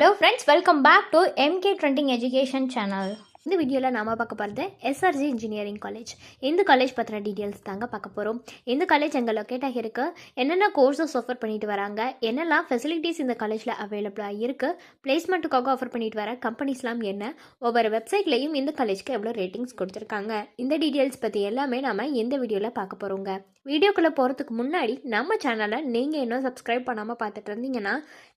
Hello friends, welcome back to MK Trending Education channel. இந்த வீடியோவில் நாம் பார்க்க போகிறது SRG இன்ஜினியரிங் காலேஜ். இந்த காலேஜ் பற்றின டீட்டெயில்ஸ் தாங்க பார்க்க போகிறோம். இந்த காலேஜ் எங்கே லொக்கேட் ஆகியிருக்கு, என்னென்ன கோர்ஸஸ் ஆஃபர் பண்ணிட்டு வராங்க, என்னெல்லாம் ஃபெசிலிட்டிஸ் இந்த காலேஜில் அவைலபிளாக இருக்குது, பிளேஸ்மெண்ட்டுக்காக ஆஃபர் பண்ணிட்டு வர கம்பெனிஸ்லாம் என்ன, ஒவ்வொரு வெப்சைட்லேயும் இந்த காலேஜ்க்கு எவ்வளோ ரேட்டிங்ஸ் கொடுத்துருக்காங்க, இந்த டீட்டெயில்ஸ் பற்றி எல்லாமே நாம் இந்த வீடியோவில் பார்க்க போகிறோங்க. வீடியோக்குள்ளே போகிறதுக்கு முன்னாடி நம்ம சேனலை நீங்கள் இன்னும் சப்ஸ்கிரைப் பண்ணாமல் பார்த்துட்டு இருந்தீங்கன்னா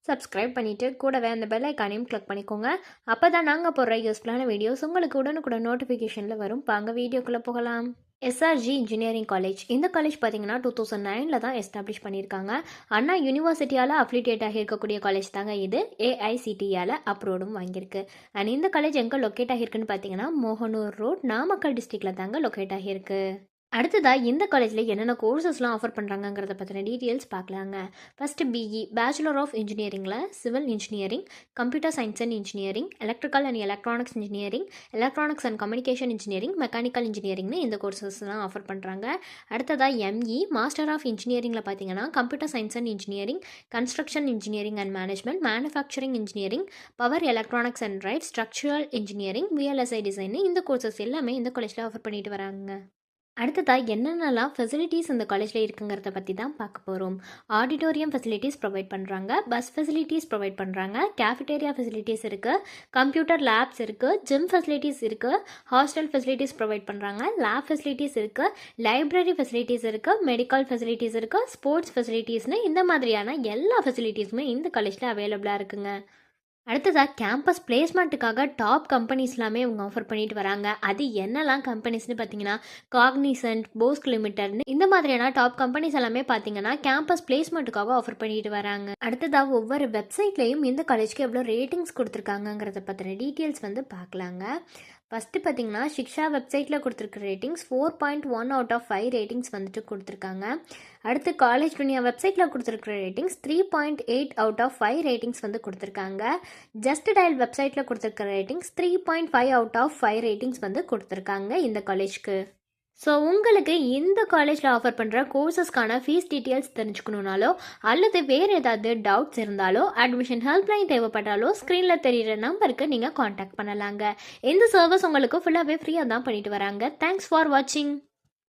சப்ஸ்கிரைப் பண்ணிவிட்டு கூடவே அந்த பெல் ஐக்கானையும் கிளிக் பண்ணிக்கோங்க. அப்போ தான் நாங்கள் போடுற யூஸ்ஃபுல்லான வீடியோஸ் உங்களுக்கு உடனுக்குடன் நோட்டிஃபிகேஷனில் வரும். வாங்க வீடியோக்குள்ளே போகலாம். SRG engineering college. இந்த காலேஜ் பார்த்தீங்கன்னா 2009 தான் எஸ்டாப்ளிஷ் பண்ணியிருக்காங்க. அண்ணா யூனிவர்சிட்டியால் அஃபிலியேட் ஆகியிருக்கக்கூடிய காலேஜ் தாங்க இது. AICTEயால் அப்ரூவ்டும் வாங்கியிருக்கு. அண்ட் இந்த காலேஜ் எங்கே லொக்கேட் ஆகியிருக்குன்னு பார்த்தீங்கன்னா மோகனூர் ரோட், நாமக்கல் டிஸ்ட்ரிக்டில் தாங்க லொக்கேட் ஆகியிருக்கு. அடுத்ததாக இந்த காலேஜில் என்னென்ன கோர்சஸ்லாம் ஆஃபர் பண்ணுறாங்கங்கிறத பற்றின டீட்டெயில்ஸ் பார்க்கலாங்க. ஃபஸ்ட்டு BE பேச்சுலர் ஆஃப் இன்ஜினியரிங்கில் civil engineering, computer science and engineering, electrical and electronics engineering, electronics and communication engineering, mechanical இன்ஜினியரிங்னு இந்த கோர்சஸ்லாம் ஆஃபர் பண்ணுறாங்க. அடுத்ததாக ME மாஸ்டர் ஆஃப் இன்ஜினியரிங்கில் பார்த்தீங்கன்னா computer science and engineering, construction engineering and management, manufacturing engineering, power electronics and right, structural engineering, VLSI design, இந்த courses எல்லாமே இந்த காலேஜில் ஆஃபர் பண்ணிட்டு வராங்க. அடுத்ததாக என்னென்னலாம் ஃபெசிலிட்டிஸ் இந்த காலேஜில் இருக்குங்கிறத பற்றி தான் பார்க்க போகிறோம். ஆடிட்டோரியம் ஃபெசிலிட்டிஸ் ப்ரொவைட் பண்ணுறாங்க, பஸ் ஃபெசிலிட்டிஸ் ப்ரொவைட் பண்ணுறாங்க, கேஃபிடேரியா ஃபெசிலிட்டிஸ் இருக்குது, கம்ப்யூட்டர் லேப்ஸ் இருக்குது, ஜிம் ஃபெசிலிட்டிஸ் இருக்குது, ஹாஸ்டல் ஃபெசிலிட்டிஸ் ப்ரொவைட் பண்ணுறாங்க, லேப் ஃபெசிலிட்டிஸ் இருக்குது, லைப்ரரி ஃபெசிலிட்டிஸ் இருக்குது, மெடிக்கல் ஃபெசிலிட்டிஸ் இருக்குது, ஸ்போர்ட்ஸ் ஃபெசிலிட்டிஸ்னு இந்த மாதிரியான எல்லா ஃபெசிலிட்டிஸுமே இந்த காலேஜில் அவைலபிளாக இருக்குங்க. அடுத்ததாக கேம்பஸ் பிளேஸ்மெண்ட்டுக்காக டாப் கம்பெனிஸ் எல்லாமே இவங்க ஆஃபர் பண்ணிட்டு வராங்க. அது என்னெல்லாம் கம்பெனிஸ்னு பார்த்தீங்கன்னா காக்னிசன்ட், போஸ்க் லிமிடெட்னு இந்த மாதிரியான டாப் கம்பெனிஸ் எல்லாமே பார்த்தீங்கன்னா கேம்பஸ் பிளேஸ்மெண்ட்டுக்காக ஆஃபர் பண்ணிட்டு வராங்க. அடுத்ததாக ஒவ்வொரு வெப்சைட்லேயும் இந்த காலேஜ்க்கு எவ்வளோ ரேட்டிங்ஸ் கொடுத்துருக்காங்கங்கிறத பற்றின டீட்டெயில்ஸ் பார்க்கலாங்க. ஃபஸ்ட்டு பார்த்தீங்கன்னா சிக்ஷா வெப்சைட்டில் கொடுத்துருக்க ரேட்டிங்ஸ் 4.1 அவுட் ஆஃப் 5 ரேட்டிங்ஸ் கொடுத்துருக்காங்க. அடுத்து காலேஜ் துனியா வெப்சைட்டில் கொடுத்துருக்குற ரேட்டிங்ஸ் 3.8 அவுட் ஆஃப் 5 ரேட்டிங்ஸ் கொடுத்துருக்காங்க. ஜஸ்ட் டயல் வெப்சைட்டில் கொடுத்துருக்க ரேட்டிங்ஸ் 3.5 அவுட் ஆஃப் 5 ரேட்டிங்ஸ் கொடுத்துருக்காங்க இந்த காலேஜ்க்கு. ஸோ உங்களுக்கு இந்த காலேஜில் ஆஃபர் பண்ணுற கோர்சஸ்க்கான ஃபீஸ் டீட்டெயில்ஸ் தெரிஞ்சுக்கணுனாலோ அல்லது வேறு ஏதாவது டவுட்ஸ் இருந்தாலோ அட்மிஷன் ஹெல்ப்லைன் தேவைப்பட்டாலோ ஸ்க்ரீனில் தெரிகிற நம்பருக்கு நீங்கள் காண்டாக்ட் பண்ணலாங்க. இந்த சர்வீஸ் உங்களுக்கு ஃபுல்லாகவே ஃப்ரீயாக தான் பண்ணிட்டு வராங்க. தேங்க்ஸ் ஃபார் வாட்சிங்.